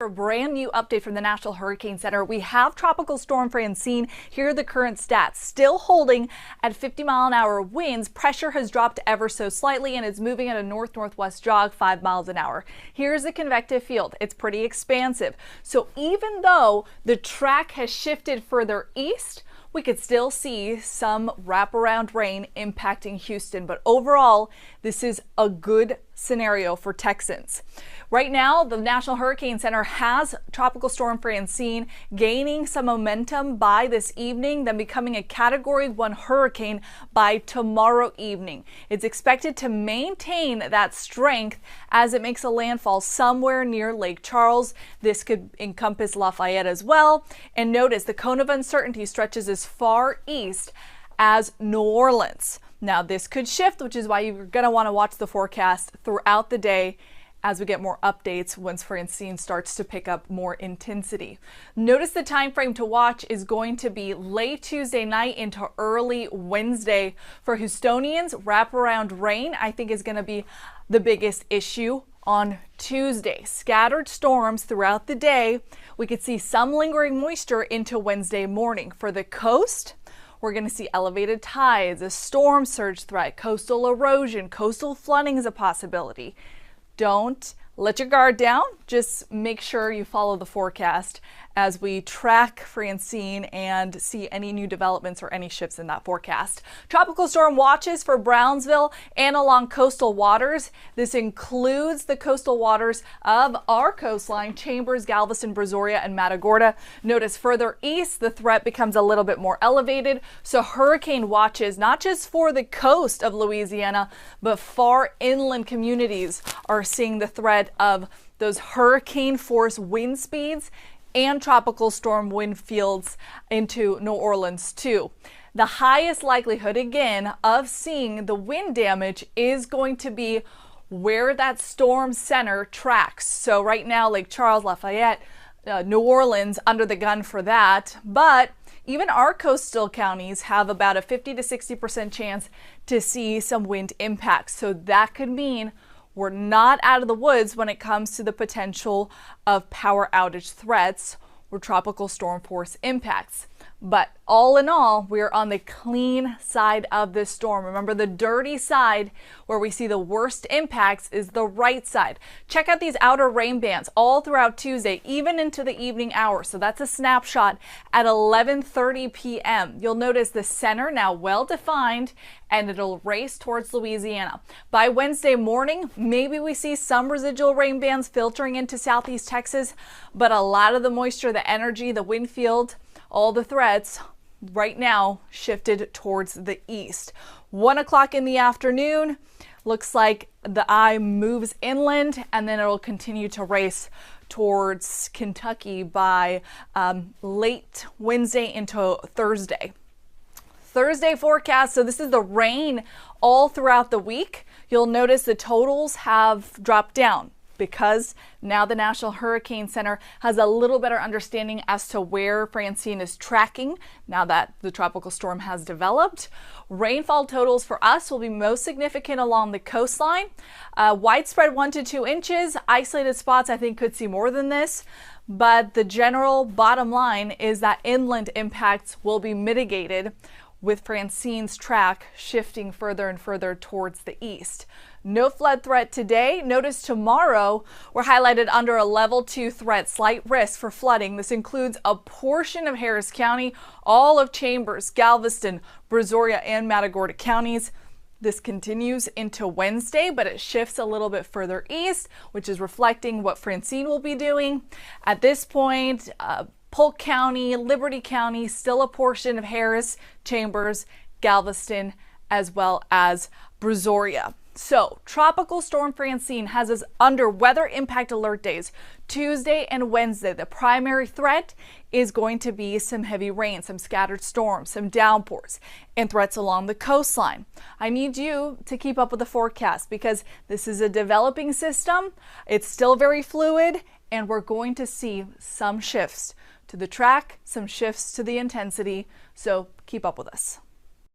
A brand new update from the National Hurricane Center. We have Tropical Storm Francine. Here are the current stats. Still holding at 50-mile-an-hour winds. Pressure has dropped ever so slightly and is moving at a north-northwest jog 5 miles an hour. Here's the convective field. It's pretty expansive. So even though the track has shifted further east, we could still see some wraparound rain impacting Houston. But overall, this is a good scenario for Texans. Right now, the National Hurricane Center has Tropical Storm Francine gaining some momentum by this evening, then becoming a Category 1 hurricane by tomorrow evening. It's expected to maintain that strength as it makes a landfall somewhere near Lake Charles. This could encompass Lafayette as well. And notice the cone of uncertainty stretches as far east as New Orleans. Now, this could shift, which is why you're going to want to watch the forecast throughout the day as we get more updates once Francine starts to pick up more intensity. Notice the time frame to watch is going to be late Tuesday night into early Wednesday. For Houstonians, wraparound rain, I think, is going to be the biggest issue on Tuesday. Scattered storms throughout the day. We could see some lingering moisture into Wednesday morning. For the coast, we're going to see elevated tides, a storm surge threat, coastal erosion, coastal flooding is a possibility. Don't let your guard down. Just make sure you follow the forecast as we track Francine and see any new developments or any shifts in that forecast. Tropical storm watches for Brownsville and along coastal waters. This includes the coastal waters of our coastline, Chambers, Galveston, Brazoria, and Matagorda. Notice further east, the threat becomes a little bit more elevated. So hurricane watches, not just for the coast of Louisiana, but far inland communities are seeing the threat of those hurricane force wind speeds and tropical storm wind fields into New Orleans too. The highest likelihood, again, of seeing the wind damage is going to be where that storm center tracks. So right now, Lake Charles, Lafayette, New Orleans under the gun for that. But even our coastal counties have about a 50 to 60% chance to see some wind impacts. So that could mean we're not out of the woods when it comes to the potential of power outage threats or tropical storm force impacts. But all in all, we're on the clean side of this storm. Remember, the dirty side where we see the worst impacts is the right side. Check out these outer rain bands all throughout Tuesday, even into the evening hours. So that's a snapshot at 11:30 p.m. You'll notice the center now well defined and it'll race towards Louisiana. By Wednesday morning, maybe we see some residual rain bands filtering into southeast Texas, but a lot of the moisture, the energy, the wind field, all the threats right now shifted towards the east. 1 o'clock in the afternoon, looks like the eye moves inland and then it'll continue to race towards Kentucky by late Wednesday into Thursday. Thursday forecast, so this is the rain all throughout the week. You'll notice the totals have dropped down because now the National Hurricane Center has a little better understanding as to where Francine is tracking now that the tropical storm has developed. Rainfall totals for us will be most significant along the coastline. Widespread 1 to 2 inches. Isolated spots I think could see more than this. But the general bottom line is that inland impacts will be mitigated with Francine's track shifting further and further towards the east. No flood threat today. Notice tomorrow we're highlighted under a level 2 threat, slight risk for flooding. This includes a portion of Harris County, all of Chambers, Galveston, Brazoria, and Matagorda counties. This continues into Wednesday, but it shifts a little bit further east, which is reflecting what Francine will be doing. At this point, Polk County, Liberty County, still a portion of Harris, Chambers, Galveston, as well as Brazoria. So, Tropical Storm Francine has us under weather impact alert days Tuesday and Wednesday. The primary threat is going to be some heavy rain, some scattered storms, some downpours, and threats along the coastline. I need you to keep up with the forecast because this is a developing system. It's still very fluid, and we're going to see some shifts to the track, some shifts to the intensity. So keep up with us.